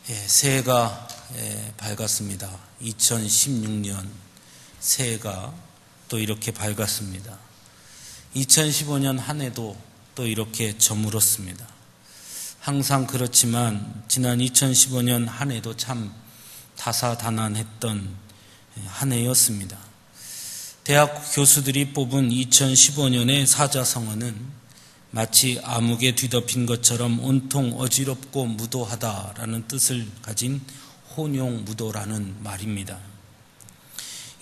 새해가 밝았습니다. 2016년 새해가 또 이렇게 밝았습니다. 2015년 한 해도 또 이렇게 저물었습니다. 항상 그렇지만 지난 2015년 한 해도 참 다사다난했던 한 해였습니다. 대학 교수들이 뽑은 2015년의 사자성어는 마치 암흑에 뒤덮인 것처럼 온통 어지럽고 무도하다라는 뜻을 가진 혼용무도라는 말입니다.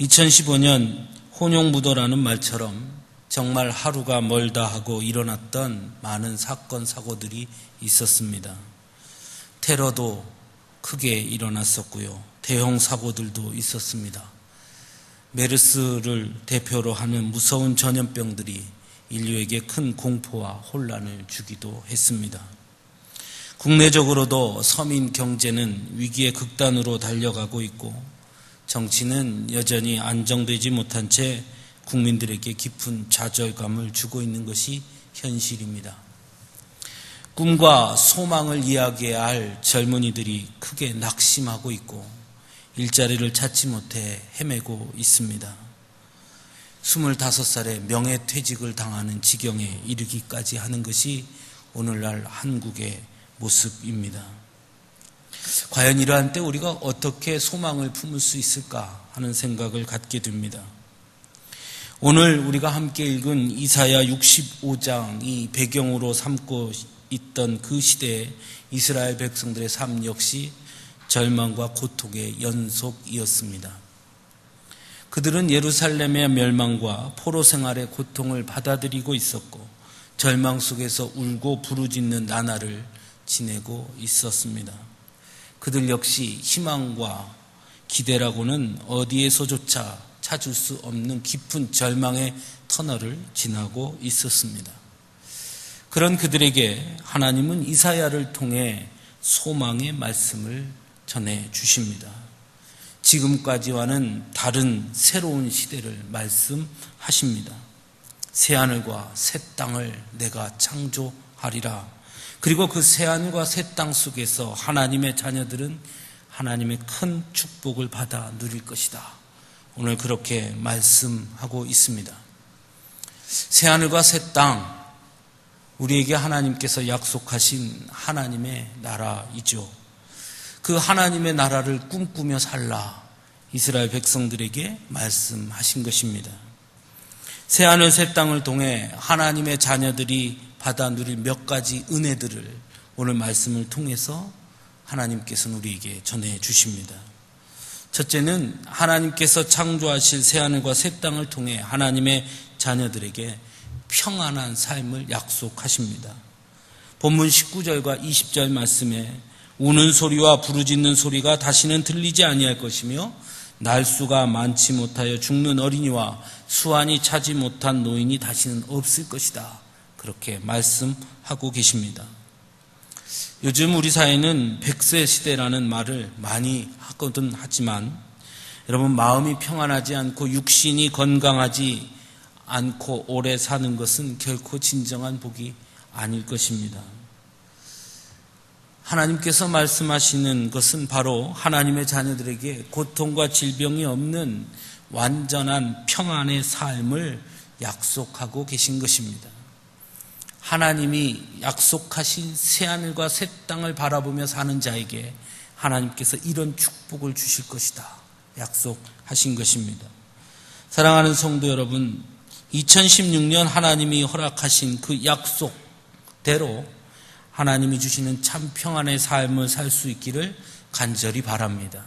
2015년 혼용무도라는 말처럼 정말 하루가 멀다 하고 일어났던 많은 사건 사고들이 있었습니다. 테러도 크게 일어났었고요. 대형 사고들도 있었습니다. 메르스를 대표로 하는 무서운 전염병들이 인류에게 큰 공포와 혼란을 주기도 했습니다. 국내적으로도 서민 경제는 위기의 극단으로 달려가고 있고 정치는 여전히 안정되지 못한 채 국민들에게 깊은 좌절감을 주고 있는 것이 현실입니다. 꿈과 소망을 이야기해야 할 젊은이들이 크게 낙심하고 있고 일자리를 찾지 못해 헤매고 있습니다. 25살에 명예퇴직을 당하는 지경에 이르기까지 하는 것이 오늘날 한국의 모습입니다. 과연 이러한 때 우리가 어떻게 소망을 품을 수 있을까 하는 생각을 갖게 됩니다. 오늘 우리가 함께 읽은 이사야 65장이 배경으로 삼고 있던 그 시대에 이스라엘 백성들의 삶 역시 절망과 고통의 연속이었습니다. 그들은 예루살렘의 멸망과 포로 생활의 고통을 받아들이고 있었고 절망 속에서 울고 부르짖는 나날을 지내고 있었습니다. 그들 역시 희망과 기대라고는 어디에서조차 찾을 수 없는 깊은 절망의 터널을 지나고 있었습니다. 그런 그들에게 하나님은 이사야를 통해 소망의 말씀을 전해 주십니다. 지금까지와는 다른 새로운 시대를 말씀하십니다. 새하늘과 새 땅을 내가 창조하리라. 그리고 그 새하늘과 새 땅 속에서 하나님의 자녀들은 하나님의 큰 축복을 받아 누릴 것이다. 오늘 그렇게 말씀하고 있습니다. 새하늘과 새 땅, 우리에게 하나님께서 약속하신 하나님의 나라이죠. 그 하나님의 나라를 꿈꾸며 살라 이스라엘 백성들에게 말씀하신 것입니다. 새하늘 새 땅을 통해 하나님의 자녀들이 받아 누릴 몇 가지 은혜들을 오늘 말씀을 통해서 하나님께서는 우리에게 전해 주십니다. 첫째는 하나님께서 창조하실 새하늘과 새 땅을 통해 하나님의 자녀들에게 평안한 삶을 약속하십니다. 본문 19절과 20절 말씀에 우는 소리와 부르짖는 소리가 다시는 들리지 아니할 것이며 날수가 많지 못하여 죽는 어린이와 수완이 차지 못한 노인이 다시는 없을 것이다. 그렇게 말씀하고 계십니다. 요즘 우리 사회는 100세 시대라는 말을 많이 하거든 하지만 여러분, 마음이 평안하지 않고 육신이 건강하지 않고 오래 사는 것은 결코 진정한 복이 아닐 것입니다. 하나님께서 말씀하시는 것은 바로 하나님의 자녀들에게 고통과 질병이 없는 완전한 평안의 삶을 약속하고 계신 것입니다. 하나님이 약속하신 새하늘과 새 땅을 바라보며 사는 자에게 하나님께서 이런 축복을 주실 것이다. 약속하신 것입니다. 사랑하는 성도 여러분, 2016년 하나님이 허락하신 그 약속대로 하나님이 주시는 참 평안의 삶을 살 수 있기를 간절히 바랍니다.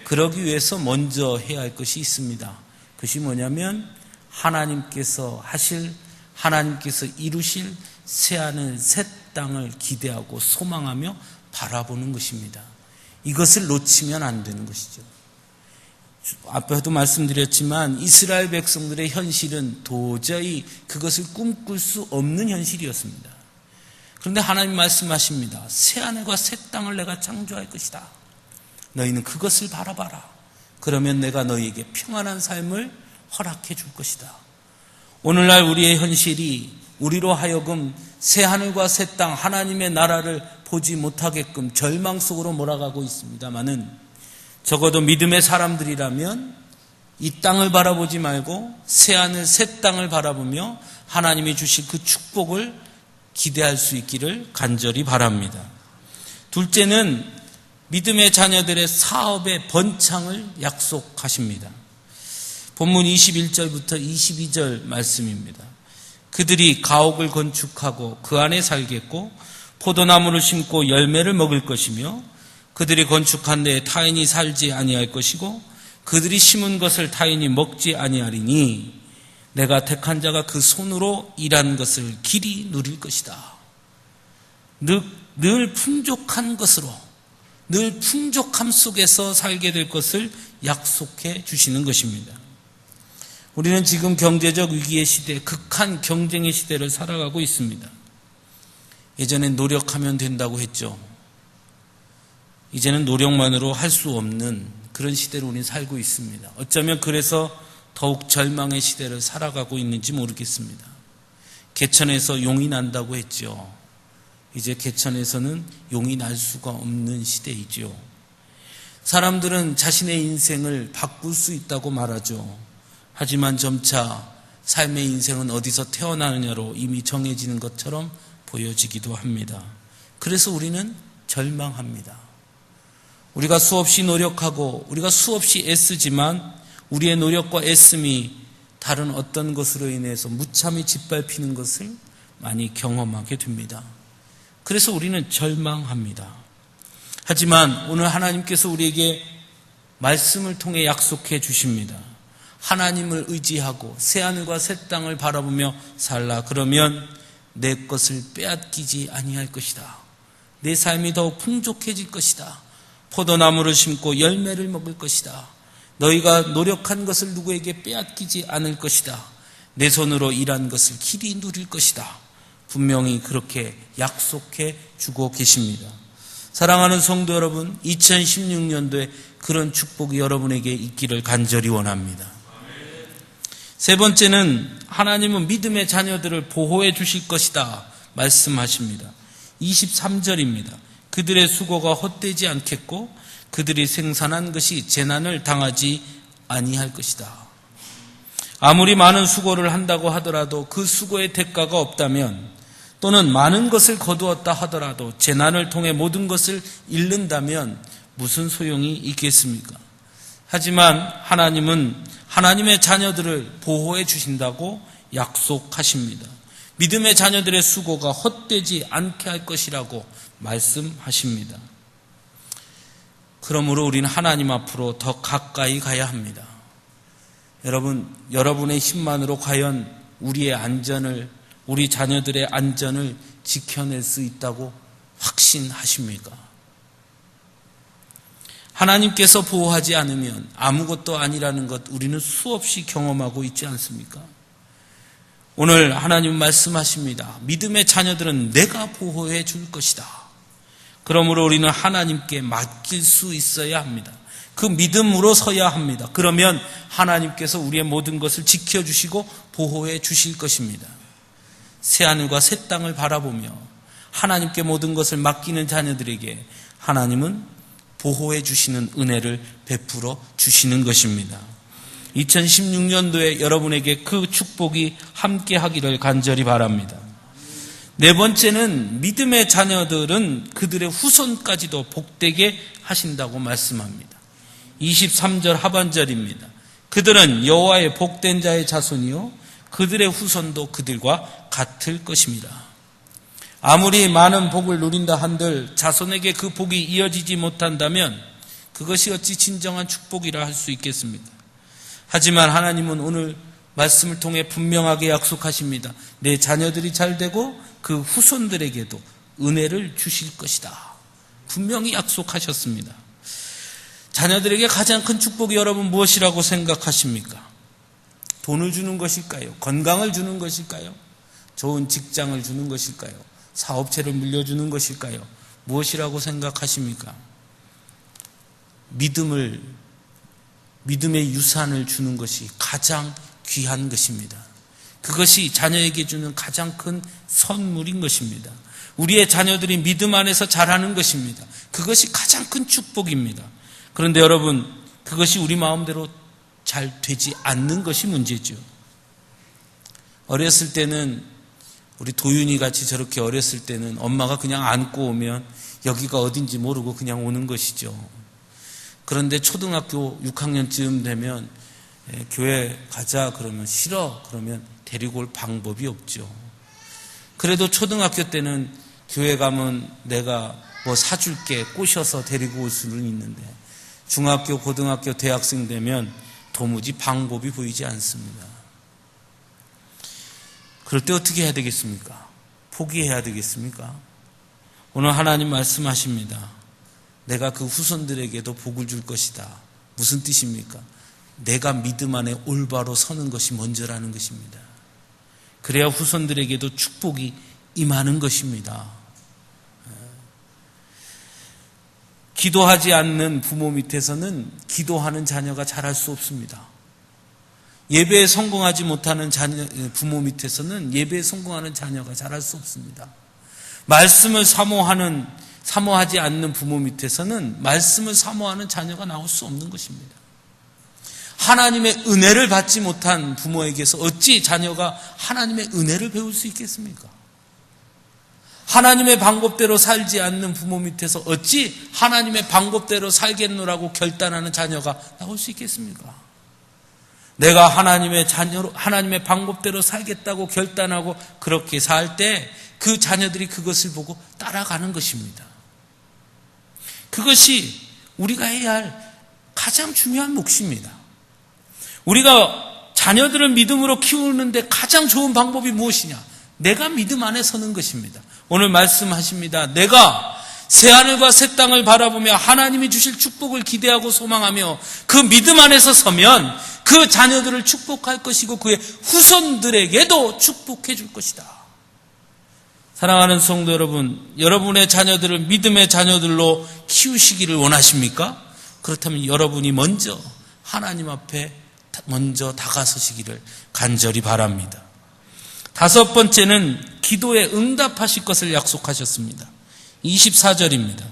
그러기 위해서 먼저 해야 할 것이 있습니다. 그것이 뭐냐면 하나님께서 이루실 새하늘 새 땅을 기대하고 소망하며 바라보는 것입니다. 이것을 놓치면 안 되는 것이죠. 앞에도 말씀드렸지만 이스라엘 백성들의 현실은 도저히 그것을 꿈꿀 수 없는 현실이었습니다. 그런데 하나님 말씀하십니다. 새하늘과 새 땅을 내가 창조할 것이다. 너희는 그것을 바라봐라. 그러면 내가 너희에게 평안한 삶을 허락해 줄 것이다. 오늘날 우리의 현실이 우리로 하여금 새하늘과 새 땅 하나님의 나라를 보지 못하게끔 절망 속으로 몰아가고 있습니다마는 적어도 믿음의 사람들이라면 이 땅을 바라보지 말고 새하늘 새 땅을 바라보며 하나님이 주실 그 축복을 기대할 수 있기를 간절히 바랍니다. 둘째는 믿음의 자녀들의 사업의 번창을 약속하십니다. 본문 21절부터 22절 말씀입니다. 그들이 가옥을 건축하고 그 안에 살겠고 포도나무를 심고 열매를 먹을 것이며 그들이 건축한 데에 타인이 살지 아니할 것이고 그들이 심은 것을 타인이 먹지 아니하리니 내가 택한 자가 그 손으로 일한 것을 길이 누릴 것이다. 늘 풍족한 것으로, 늘 풍족함 속에서 살게 될 것을 약속해 주시는 것입니다. 우리는 지금 경제적 위기의 시대, 극한 경쟁의 시대를 살아가고 있습니다. 예전엔 노력하면 된다고 했죠. 이제는 노력만으로 할 수 없는 그런 시대로 우리는 살고 있습니다. 어쩌면 그래서 더욱 절망의 시대를 살아가고 있는지 모르겠습니다. 개천에서 용이 난다고 했죠. 이제 개천에서는 용이 날 수가 없는 시대이죠. 사람들은 자신의 인생을 바꿀 수 있다고 말하죠. 하지만 점차 삶의 인생은 어디서 태어나느냐로 이미 정해지는 것처럼 보여지기도 합니다. 그래서 우리는 절망합니다. 우리가 수없이 노력하고 우리가 수없이 애쓰지만 우리의 노력과 애씀이 다른 어떤 것으로 인해서 무참히 짓밟히는 것을 많이 경험하게 됩니다. 그래서 우리는 절망합니다. 하지만 오늘 하나님께서 우리에게 말씀을 통해 약속해 주십니다. 하나님을 의지하고 새하늘과 새 땅을 바라보며 살라. 그러면 내 것을 빼앗기지 아니할 것이다. 내 삶이 더욱 풍족해질 것이다. 포도나무를 심고 열매를 먹을 것이다. 너희가 노력한 것을 누구에게 빼앗기지 않을 것이다. 내 손으로 일한 것을 길이 누릴 것이다. 분명히 그렇게 약속해 주고 계십니다. 사랑하는 성도 여러분, 2016년도에 그런 축복이 여러분에게 있기를 간절히 원합니다. 세 번째는 하나님은 믿음의 자녀들을 보호해 주실 것이다 말씀하십니다. 23절입니다. 그들의 수고가 헛되지 않겠고 그들이 생산한 것이 재난을 당하지 아니할 것이다. 아무리 많은 수고를 한다고 하더라도 그 수고의 대가가 없다면 또는 많은 것을 거두었다 하더라도 재난을 통해 모든 것을 잃는다면 무슨 소용이 있겠습니까? 하지만 하나님은 하나님의 자녀들을 보호해 주신다고 약속하십니다. 믿음의 자녀들의 수고가 헛되지 않게 할 것이라고 말씀하십니다. 그러므로 우리는 하나님 앞으로 더 가까이 가야 합니다. 여러분의 힘만으로 과연 우리의 안전을, 우리 자녀들의 안전을 지켜낼 수 있다고 확신하십니까? 하나님께서 보호하지 않으면 아무것도 아니라는 것 우리는 수없이 경험하고 있지 않습니까? 오늘 하나님 말씀하십니다. 믿음의 자녀들은 내가 보호해 줄 것이다. 그러므로 우리는 하나님께 맡길 수 있어야 합니다. 그 믿음으로 서야 합니다. 그러면 하나님께서 우리의 모든 것을 지켜주시고 보호해 주실 것입니다. 새하늘과 새 땅을 바라보며 하나님께 모든 것을 맡기는 자녀들에게 하나님은 보호해 주시는 은혜를 베풀어 주시는 것입니다. 2016년도에 여러분에게 그 축복이 함께 하기를 간절히 바랍니다. 네 번째는 믿음의 자녀들은 그들의 후손까지도 복되게 하신다고 말씀합니다. 23절 하반절입니다. 그들은 여호와의 복된 자의 자손이요 그들의 후손도 그들과 같을 것입니다. 아무리 많은 복을 누린다 한들 자손에게 그 복이 이어지지 못한다면 그것이 어찌 진정한 축복이라 할 수 있겠습니까? 하지만 하나님은 오늘 말씀을 통해 분명하게 약속하십니다. 내 자녀들이 잘 되고 그 후손들에게도 은혜를 주실 것이다. 분명히 약속하셨습니다. 자녀들에게 가장 큰 축복이 여러분 무엇이라고 생각하십니까? 돈을 주는 것일까요? 건강을 주는 것일까요? 좋은 직장을 주는 것일까요? 사업체를 물려주는 것일까요? 무엇이라고 생각하십니까? 믿음의 유산을 주는 것이 가장 귀한 것입니다. 그것이 자녀에게 주는 가장 큰 선물인 것입니다. 우리의 자녀들이 믿음 안에서 자라는 것입니다. 그것이 가장 큰 축복입니다. 그런데 여러분, 그것이 우리 마음대로 잘 되지 않는 것이 문제죠. 어렸을 때는 우리 도윤이 같이 저렇게 어렸을 때는 엄마가 그냥 안고 오면 여기가 어딘지 모르고 그냥 오는 것이죠. 그런데 초등학교 6학년쯤 되면 교회 가자 그러면 싫어 그러면 데리고 올 방법이 없죠. 그래도 초등학교 때는 교회 가면 내가 뭐 사줄게 꼬셔서 데리고 올 수는 있는데 중학교, 고등학교, 대학생 되면 도무지 방법이 보이지 않습니다. 그럴 때 어떻게 해야 되겠습니까? 포기해야 되겠습니까? 오늘 하나님 말씀하십니다. 내가 그 후손들에게도 복을 줄 것이다. 무슨 뜻입니까? 내가 믿음 안에 올바로 서는 것이 먼저라는 것입니다. 그래야 후손들에게도 축복이 임하는 것입니다. 기도하지 않는 부모 밑에서는 기도하는 자녀가 자랄 수 없습니다. 예배에 성공하지 못하는 부모 밑에서는 예배에 성공하는 자녀가 자랄 수 없습니다. 말씀을 사모하지 않는 부모 밑에서는 말씀을 사모하는 자녀가 나올 수 없는 것입니다. 하나님의 은혜를 받지 못한 부모에게서 어찌 자녀가 하나님의 은혜를 배울 수 있겠습니까? 하나님의 방법대로 살지 않는 부모 밑에서 어찌 하나님의 방법대로 살겠노라고 결단하는 자녀가 나올 수 있겠습니까? 내가 하나님의 자녀로 하나님의 방법대로 살겠다고 결단하고 그렇게 살 때 그 자녀들이 그것을 보고 따라가는 것입니다. 그것이 우리가 해야 할 가장 중요한 몫입니다. 우리가 자녀들을 믿음으로 키우는데 가장 좋은 방법이 무엇이냐? 내가 믿음 안에 서는 것입니다. 오늘 말씀하십니다. 내가 새하늘과 새 땅을 바라보며 하나님이 주실 축복을 기대하고 소망하며 그 믿음 안에서 서면 그 자녀들을 축복할 것이고 그의 후손들에게도 축복해 줄 것이다. 사랑하는 성도 여러분, 여러분의 자녀들을 믿음의 자녀들로 키우시기를 원하십니까? 그렇다면 여러분이 먼저 하나님 앞에 먼저 다가서시기를 간절히 바랍니다. 다섯 번째는 기도에 응답하실 것을 약속하셨습니다. 24절입니다.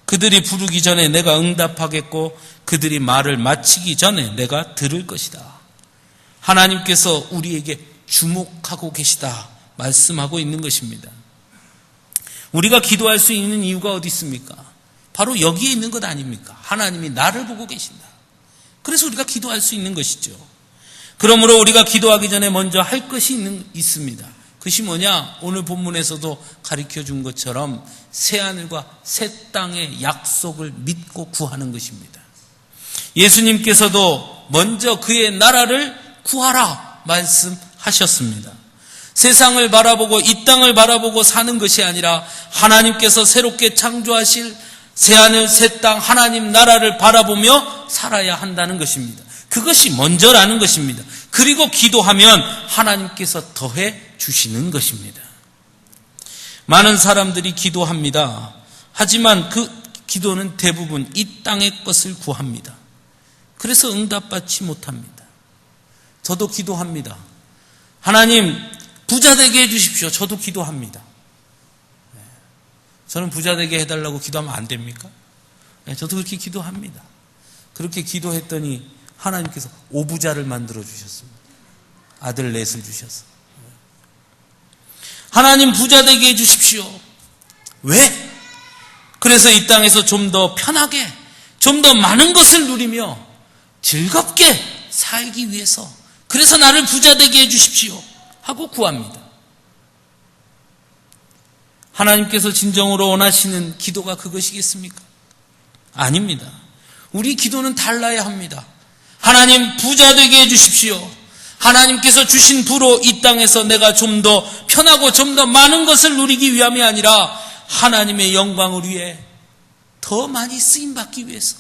그들이 부르기 전에 내가 응답하겠고 그들이 말을 마치기 전에 내가 들을 것이다. 하나님께서 우리에게 주목하고 계시다 말씀하고 있는 것입니다. 우리가 기도할 수 있는 이유가 어디 있습니까? 바로 여기에 있는 것 아닙니까? 하나님이 나를 보고 계신다. 그래서 우리가 기도할 수 있는 것이죠. 그러므로 우리가 기도하기 전에 먼저 할 것이 있습니다. 그것이 뭐냐? 오늘 본문에서도 가르쳐 준 것처럼 새하늘과 새 땅의 약속을 믿고 구하는 것입니다. 예수님께서도 먼저 그의 나라를 구하라 말씀하셨습니다. 세상을 바라보고 이 땅을 바라보고 사는 것이 아니라 하나님께서 새롭게 창조하실 새하늘 새 땅 하나님 나라를 바라보며 살아야 한다는 것입니다. 그것이 먼저라는 것입니다. 그리고 기도하면 하나님께서 더해 주시는 것입니다. 많은 사람들이 기도합니다. 하지만 그 기도는 대부분 이 땅의 것을 구합니다. 그래서 응답받지 못합니다. 저도 기도합니다. 하나님 부자 되게 해주십시오. 저도 기도합니다. 저는 부자 되게 해달라고 기도하면 안 됩니까? 저도 그렇게 기도합니다. 그렇게 기도했더니 하나님께서 오부자를 만들어 주셨습니다. 아들 넷을 주셔서. 하나님 부자 되게 해주십시오. 왜? 그래서 이 땅에서 좀 더 편하게, 좀 더 많은 것을 누리며 즐겁게 살기 위해서, 그래서 나를 부자 되게 해주십시오 하고 구합니다. 하나님께서 진정으로 원하시는 기도가 그것이겠습니까? 아닙니다. 우리 기도는 달라야 합니다. 하나님 부자 되게 해주십시오. 하나님께서 주신 부로 이 땅에서 내가 좀 더 편하고 좀 더 많은 것을 누리기 위함이 아니라 하나님의 영광을 위해 더 많이 쓰임받기 위해서,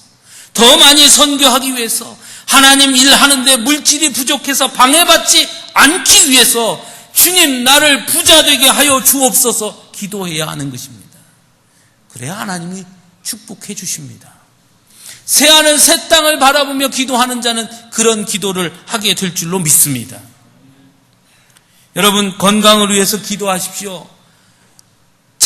더 많이 선교하기 위해서, 하나님 일하는데 물질이 부족해서 방해받지 않기 위해서 주님 나를 부자 되게 하여 주옵소서 기도해야 하는 것입니다. 그래야 하나님이 축복해 주십니다. 새하늘 새 땅을 바라보며 기도하는 자는 그런 기도를 하게 될 줄로 믿습니다. 여러분 건강을 위해서 기도하십시오.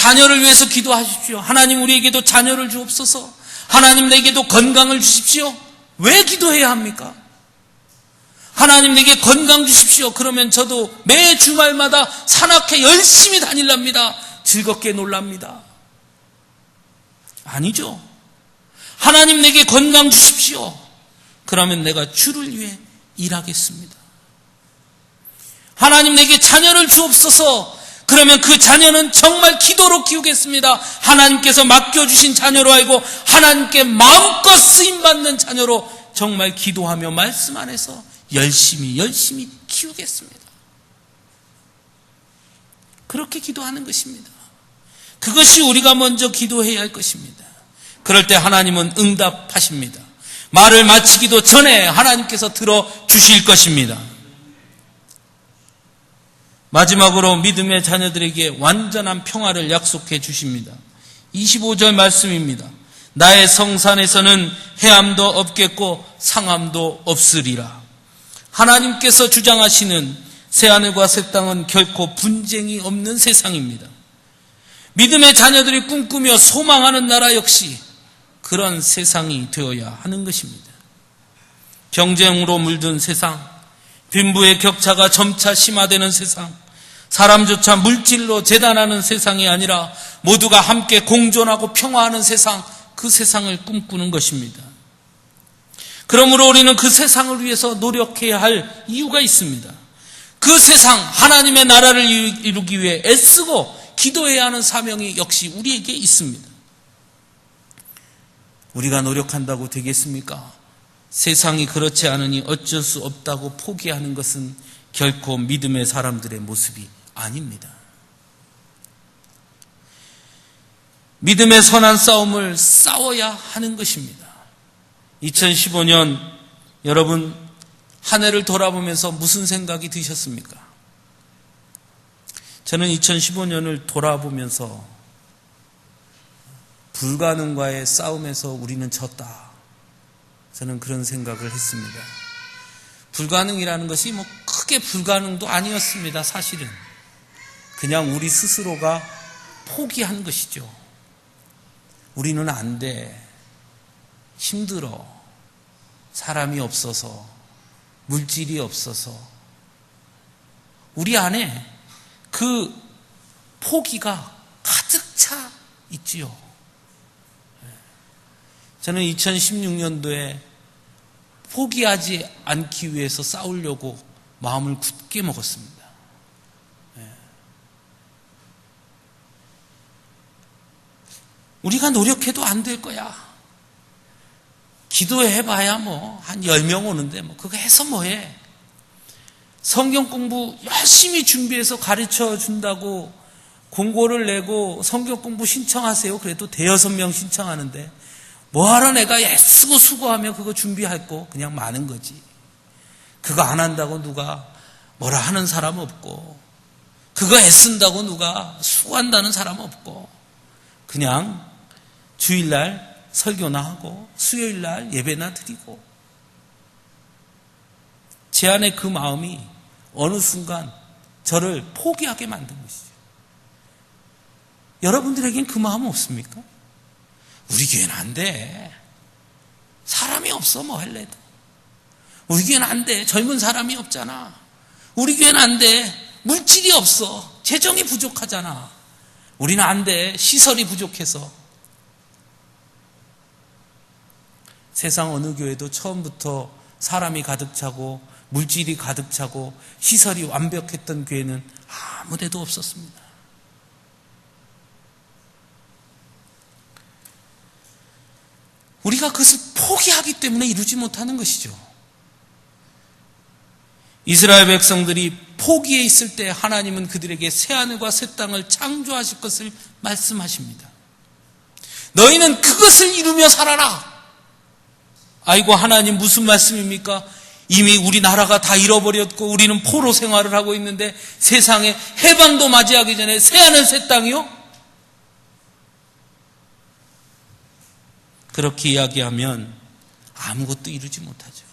자녀를 위해서 기도하십시오. 하나님 우리에게도 자녀를 주옵소서. 하나님 내게도 건강을 주십시오. 왜 기도해야 합니까? 하나님 내게 건강 주십시오. 그러면 저도 매 주말마다 산악회 열심히 다닐랍니다. 즐겁게 놀랍니다. 아니죠. 하나님 내게 건강 주십시오. 그러면 내가 주를 위해 일하겠습니다. 하나님 내게 자녀를 주옵소서. 그러면 그 자녀는 정말 기도로 키우겠습니다. 하나님께서 맡겨주신 자녀로 알고 하나님께 마음껏 쓰임받는 자녀로 정말 기도하며 말씀 안에서 열심히 키우겠습니다. 그렇게 기도하는 것입니다. 그것이 우리가 먼저 기도해야 할 것입니다. 그럴 때 하나님은 응답하십니다. 말을 마치기도 전에 하나님께서 들어주실 것입니다. 마지막으로 믿음의 자녀들에게 완전한 평화를 약속해 주십니다. 25절 말씀입니다. 나의 성산에서는 해함도 없겠고 상함도 없으리라. 하나님께서 주장하시는 새하늘과 새 땅은 결코 분쟁이 없는 세상입니다. 믿음의 자녀들이 꿈꾸며 소망하는 나라 역시 그런 세상이 되어야 하는 것입니다. 경쟁으로 물든 세상, 빈부의 격차가 점차 심화되는 세상, 사람조차 물질로 재단하는 세상이 아니라 모두가 함께 공존하고 평화하는 세상, 그 세상을 꿈꾸는 것입니다. 그러므로 우리는 그 세상을 위해서 노력해야 할 이유가 있습니다. 그 세상, 하나님의 나라를 이루기 위해 애쓰고 기도해야 하는 사명이 역시 우리에게 있습니다. 우리가 노력한다고 되겠습니까? 세상이 그렇지 않으니 어쩔 수 없다고 포기하는 것은 결코 믿음의 사람들의 모습이 아닙니다. 믿음의 선한 싸움을 싸워야 하는 것입니다. 2015년 여러분 한 해를 돌아보면서 무슨 생각이 드셨습니까? 저는 2015년을 돌아보면서 불가능과의 싸움에서 우리는 졌다. 저는 그런 생각을 했습니다. 불가능이라는 것이 크게 불가능도 아니었습니다. 사실은 그냥 우리 스스로가 포기한 것이죠. 우리는 안 돼. 힘들어. 사람이 없어서, 물질이 없어서. 우리 안에 그 포기가 가득 차 있지요. 저는 2016년도에 포기하지 않기 위해서 싸우려고 마음을 굳게 먹었습니다. 우리가 노력해도 안 될 거야. 기도해봐야 한 10명 오는데 그거 해서 뭐해. 성경 공부 열심히 준비해서 가르쳐 준다고 공고를 내고 성경 공부 신청하세요. 그래도 5-6명 신청하는데 뭐하러 내가 애쓰고 수고하며 그거 준비할 거 그냥 많은 거지. 그거 안 한다고 누가 뭐라 하는 사람 없고, 그거 애쓴다고 누가 수고한다는 사람 없고, 그냥 주일날 설교나 하고 수요일날 예배나 드리고. 제 안에 그 마음이 어느 순간 저를 포기하게 만든 것이죠. 여러분들에겐 그 마음은 없습니까? 우리 교회는 안 돼. 사람이 없어 뭐 할래도. 우리 교회는 안 돼. 젊은 사람이 없잖아. 우리 교회는 안 돼. 물질이 없어. 재정이 부족하잖아. 우리는 안 돼. 시설이 부족해서. 세상 어느 교회도 처음부터 사람이 가득 차고 물질이 가득 차고 시설이 완벽했던 교회는 아무 데도 없었습니다. 우리가 그것을 포기하기 때문에 이루지 못하는 것이죠. 이스라엘 백성들이 포기해 있을 때 하나님은 그들에게 새하늘과 새 땅을 창조하실 것을 말씀하십니다. 너희는 그것을 이루며 살아라. 아이고, 하나님 무슨 말씀입니까? 이미 우리 나라가 다 잃어버렸고 우리는 포로 생활을 하고 있는데 세상에 해방도 맞이하기 전에 새하늘 새 땅이요? 그렇게 이야기하면 아무것도 이루지 못하죠.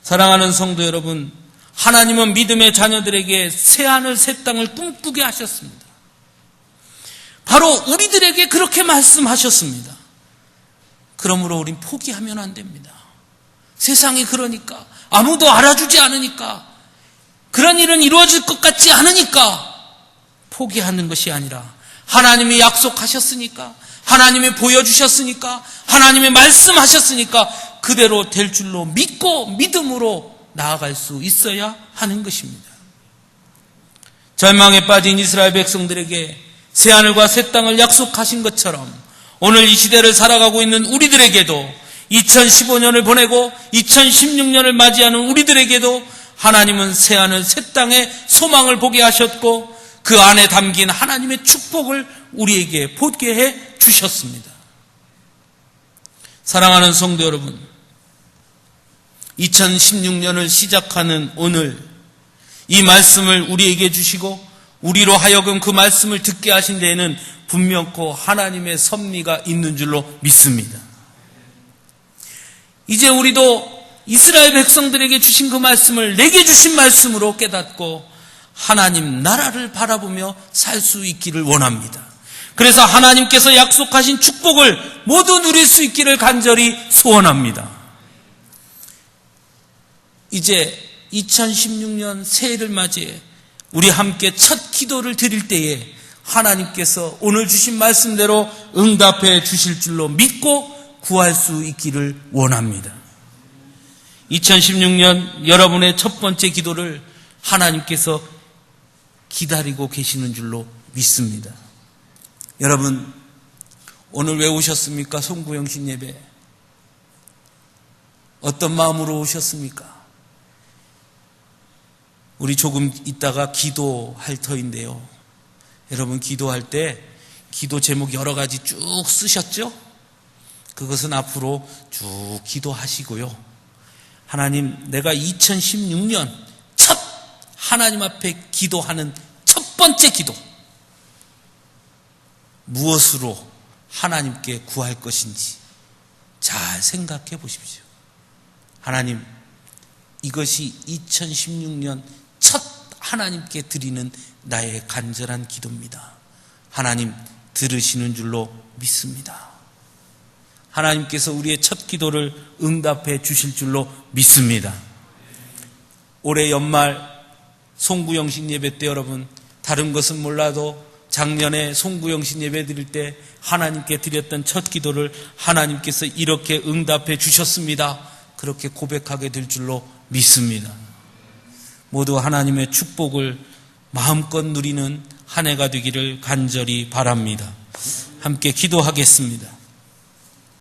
사랑하는 성도 여러분, 하나님은 믿음의 자녀들에게 새하늘 새 땅을 꿈꾸게 하셨습니다. 바로 우리들에게 그렇게 말씀하셨습니다. 그러므로 우린 포기하면 안 됩니다. 세상이 그러니까, 아무도 알아주지 않으니까, 그런 일은 이루어질 것 같지 않으니까 포기하는 것이 아니라, 하나님이 약속하셨으니까, 하나님이 보여주셨으니까, 하나님이 말씀하셨으니까 그대로 될 줄로 믿고 믿음으로 나아갈 수 있어야 하는 것입니다. 절망에 빠진 이스라엘 백성들에게 새하늘과 새 땅을 약속하신 것처럼 오늘 이 시대를 살아가고 있는 우리들에게도 2015년을 보내고 2016년을 맞이하는 우리들에게도 하나님은 새하늘 새 땅의 소망을 보게 하셨고 그 안에 담긴 하나님의 축복을 우리에게 보게 해 주셨습니다. 사랑하는 성도 여러분, 2016년을 시작하는 오늘 이 말씀을 우리에게 주시고 우리로 하여금 그 말씀을 듣게 하신 데에는 분명코 하나님의 섭리가 있는 줄로 믿습니다. 이제 우리도 이스라엘 백성들에게 주신 그 말씀을 내게 주신 말씀으로 깨닫고 하나님 나라를 바라보며 살 수 있기를 원합니다. 그래서 하나님께서 약속하신 축복을 모두 누릴 수 있기를 간절히 소원합니다. 이제 2016년 새해를 맞이해 우리 함께 첫 기도를 드릴 때에 하나님께서 오늘 주신 말씀대로 응답해 주실 줄로 믿고 구할 수 있기를 원합니다. 2016년 여러분의 첫 번째 기도를 하나님께서 기다리고 계시는 줄로 믿습니다. 여러분, 오늘 왜 오셨습니까? 송구영신 예배. 어떤 마음으로 오셨습니까? 우리 조금 있다가 기도할 터인데요. 여러분, 기도할 때 기도 제목 여러 가지 쭉 쓰셨죠? 그것은 앞으로 쭉 기도하시고요. 하나님, 내가 2016년 첫 하나님 앞에 기도하는 첫 번째 기도, 무엇으로 하나님께 구할 것인지 잘 생각해 보십시오. 하나님, 이것이 2016년 첫 하나님께 드리는 나의 간절한 기도입니다. 하나님 들으시는 줄로 믿습니다. 하나님께서 우리의 첫 기도를 응답해 주실 줄로 믿습니다. 올해 연말 송구영신 예배 때 여러분, 다른 것은 몰라도 작년에 송구영신 예배 드릴 때 하나님께 드렸던 첫 기도를 하나님께서 이렇게 응답해 주셨습니다. 그렇게 고백하게 될 줄로 믿습니다. 모두 하나님의 축복을 마음껏 누리는 한 해가 되기를 간절히 바랍니다. 함께 기도하겠습니다.